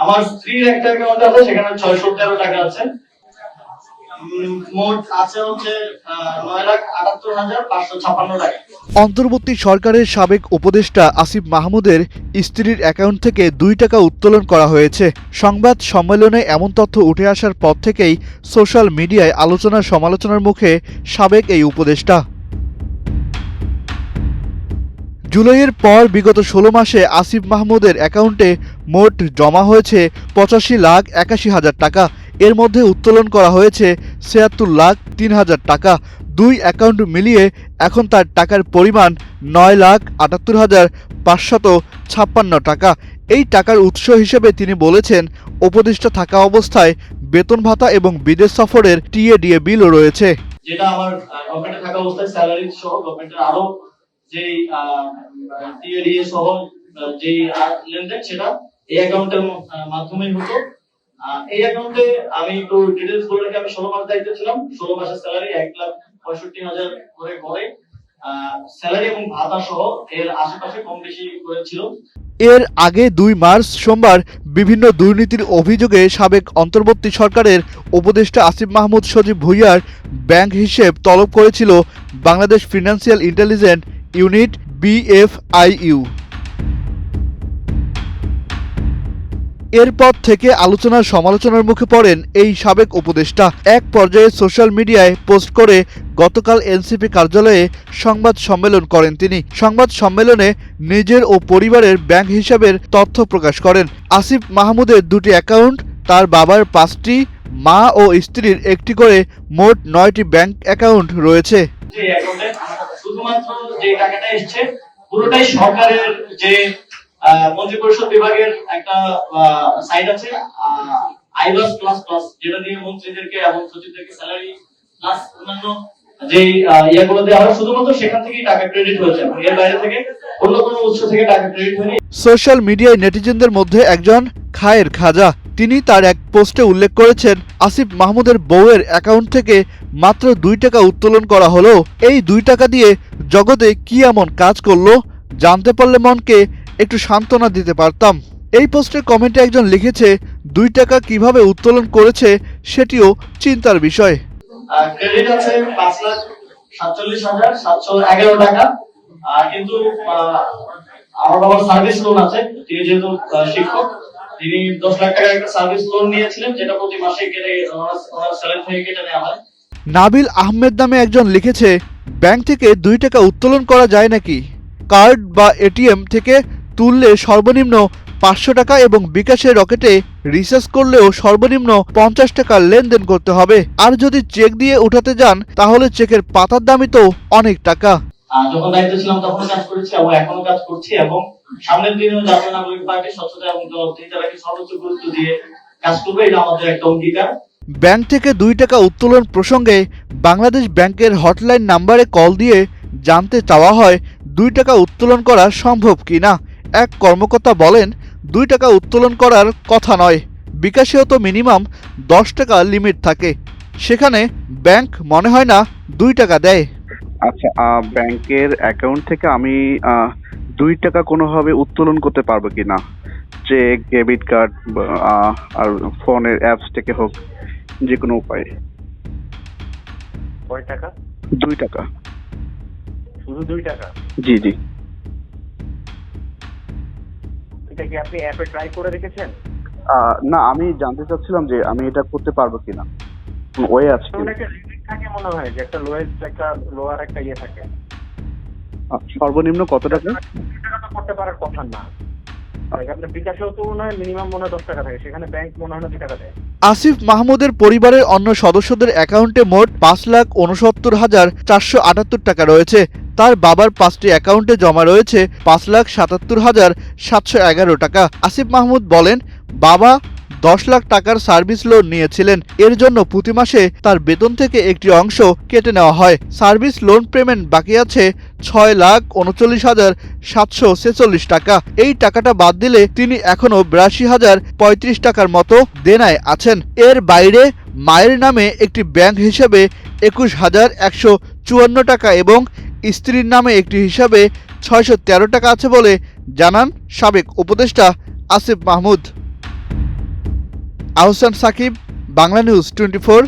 আমার স্ত্রীর একটা অ্যাকাউন্ট আছে, সেখানে 613 টাকা আছে। মোট আছে হচ্ছে 9,78,556 টাকা। অন্তর্বর্তী সরকারের সাবেক উপদেষ্টা আসিফ মাহমুদের স্ত্রীর অ্যাকাউন্ট থেকে 2 টাকা উত্তোলন করা হয়েছে। সংবাদ সম্মেলনে এমন তথ্য উঠে আসার পর থেকেই সোশ্যাল মিডিয়ায় আলোচনা সমালোচনার মুখে সাবেক এই উপদেষ্টা। জুলাইয়ের পর বিগত 16 মাসে আসিফ মাহমুদের অ্যাকাউন্টে মোট জমা হয়েছে 85,81,000 টাকা। এর মধ্যে উত্তোলন করা হয়েছে 76,03,000 টাকা। দুই অ্যাকাউন্ট মিলিয়ে এখন তার টাকার পরিমাণ 9,78,556 টাকা। এই টাকার উৎস হিসেবে তিনি বলেছেন, উপদেষ্টা থাকা অবস্থায় বেতন ভাতা এবং বিদেশ সফরের টিএডিএ বিলও রয়েছে। যেটা আমার গভর্নমেন্টে থাকা অবস্থায় স্যালারি সহ গভর্নমেন্টের আরো যে টিএডিএ সহ যে লেনদেন, সেটা এই অ্যাকাউন্টের মাধ্যমেই হতো। এই অ্যাকাউন্টে আমি একটু ডিটেইলস বলে রাখি, আমি 16 মাস দায়িত্বে ছিলাম। 16 মাসের স্যালারি 1,65,000 করে গড়ে স্যালারি এবং ভাতা সহ এর আশেপাশে কম বেশি করেছিল। এর আগে 2 মার্চ সোমবার বিভিন্ন দুর্নীতির অভিযোগে সাবেক অন্তর্বর্তী সরকারের উপদেষ্টা আসিফ মাহমুদ সজীব ভুঁইয়ার ব্যাংক হিসেব তলব করেছিল Bangladesh financial intelligence unit BFIU। এরপর থেকে আলোচনার সমালোচনার মুখে পড়েন এই সাবেক উপদেষ্টা। এক পর্যায়ে সোশ্যাল মিডিয়ায় পোস্ট করে গতকাল এনসিপি কার্যালয়ে সংবাদ সম্মেলন করেন তিনি। সংবাদ সম্মেলনে নিজের ও পরিবারের ব্যাংক হিসাবের তথ্য প্রকাশ করেন। আসিফ মাহমুদের 2টি অ্যাকাউন্ট, তার বাবার 5টি, মা ও স্ত্রীর 1টি করে মোট 9টি ব্যাংক অ্যাকাউন্ট রয়েছে। যে অ্যাকাউন্টে শুধুমাত্র যে টাকাটা এসেছে পুরোটাই সরকারের যে মন্ত্রিপরিষদ বিভাগের একটা সাইট আছে আইবাস প্লাস প্লাস, যেটা দিয়ে মন্ত্রীদেরকে এবং সচিবদেরকে স্যালারি প্লাস অন্যান্য যে ইয়াগুলো দেওয়া হয়, শুধুমাত্র সেখান থেকেই টাকা ক্রেডিট হয়েছে। এর বাইরে থেকে অন্য কোনো উৎস থেকে টাকা ক্রেডিট হয়নি। সোশ্যাল মিডিয়ায় নেটিজেনদের মধ্যে একজন খায়ের খাজা, তিনি তার এক পোস্টে উল্লেখ করেছেন, আসিফ মাহমুদের বউয়ের অ্যাকাউন্ট থেকে মাত্র 2 টাকা উত্তোলন করা হলো। এই 2 টাকা দিয়ে জগতে কি এমন কাজ করলো, জানতে পারলে মনকে একটু সান্ত্বনা দিতে পারতাম। এই পোস্টের কমেন্টে একজন লিখেছে, 2 টাকা কিভাবে উত্তোলন করেছে সেটিও চিন্তার বিষয়। ক্রেডিট আছে 5,47,711 টাকা। কিন্তু আমার বাবার সার্ভিস লোন আছে, তিনি যেহেতু শিক্ষক, তিনি 10 লাখ টাকার একটা সার্ভিস লোন নিয়েছিলেন, যেটা প্রতি মাসে কেটে ওনার স্যালারি থেকে কেটে নেওয়া হয়। নাবিল আহমেদ নামে একজন লিখেছে, ব্যাংক থেকে 2 টাকা উত্তোলন করা যায় নাকি? কার্ড বা এটিএম থেকে তুললে সর্বনিম্ন 500 টাকা এবং বিকাশের রকেটে রিচার্জ করলেও সর্বনিম্ন 50 টাকার লেনদেন করতে হবে। আর যদি চেক দিয়ে উঠাতে যান তাহলে চেকের পাতার দামই তো অনেক টাকা। যখন দায়িত্ব ছিলাম তখন কাজ করেছি এবং এখনো কাজ করছি, এবং সামনের দিনেও জাতীয় নাগরিক পার্টি স্বচ্ছতা এবং জবাবদিহিতাকে সর্বোচ্চ গুরুত্ব দিয়ে কাজ করবে, এটা আমাদের একটা অঙ্গীকার। ব্যাংক থেকে 2 টাকা উত্তোলন প্রসঙ্গে বাংলাদেশ ব্যাংকের হটলাইন নাম্বারে কল দিয়ে জানতে চাওয়া হয় 2 টাকা উত্তোলন করা সম্ভব কিনা। এক কর্মকর্তা বলেন, 2 টাকা উত্তোলন করার কথা নয়, বিকাশেও তো মিনিমাম 10 টাকা লিমিট থাকে, সেখানে ব্যাংক মনে হয় না 2 টাকা দেয়। আচ্ছা, ব্যাংকের অ্যাকাউন্ট থেকে আমি 2 টাকা কোনোভাবে উত্তোলন করতে পারবো কিনা? চেক, ডেবিট কার্ড আর ফোনের অ্যাপস থেকে হোক, যে কোনো উপায়ে। কয় টাকা? 2 টাকা। শুধু 2 টাকা? জি জি। এটা কি আপনি অ্যাপে ট্রাই করে দেখেছেন? না, আমি জানতে চাচ্ছিলাম যে আমি এটা করতে পারবো কিনা, ওয়ে আছে কিনা। একটা লিমিট থাকে মনে হয়, যে একটা লোয়েস্ট, একটা লোয়ার একটা ইয়ে থাকে। সর্বনিম্ন কত টাকা? 2 টাকা তো করতে পারার কথা না। আপনার বিকাশেও তো মনে হয় মিনিমাম মনে হয় 10 টাকা থাকে, সেখানে ব্যাংক মনে হয় না 2 টাকা দেয়। আসিফ মাহমুদের পরিবারের অন্য সদস্যদের অ্যাকাউন্টে মোট 5,69,478 টাকা রয়েছে। তার বাবার 5টি অ্যাকাউন্টে জমা রয়েছে 5,77,711 টাকা। আসিফ মাহমুদ বলেন, বাবা 10 লাখ টাকার সার্ভিস লোন নিয়েছিলেন, এর জন্য প্রতি মাসে তার বেতন থেকে একটি অংশ কেটে নেওয়া হয়। সার্ভিস লোন পেমেন্ট বাকি আছে 6,39,746 টাকা। এই টাকাটা বাদ দিলে তিনি এখনো 82,035 টাকার মতো দেনায় আছেন। এর বাইরে মায়ের নামে একটি ব্যাংক হিসাবে 21,154 টাকা এবং স্ত্রীর নামে একটি হিসাবে 613 টাকা আছে বলে জানান সাবেক উপদেষ্টা আসিফ মাহমুদ। আহসান সাকিব, বাংলা নিউজ 24।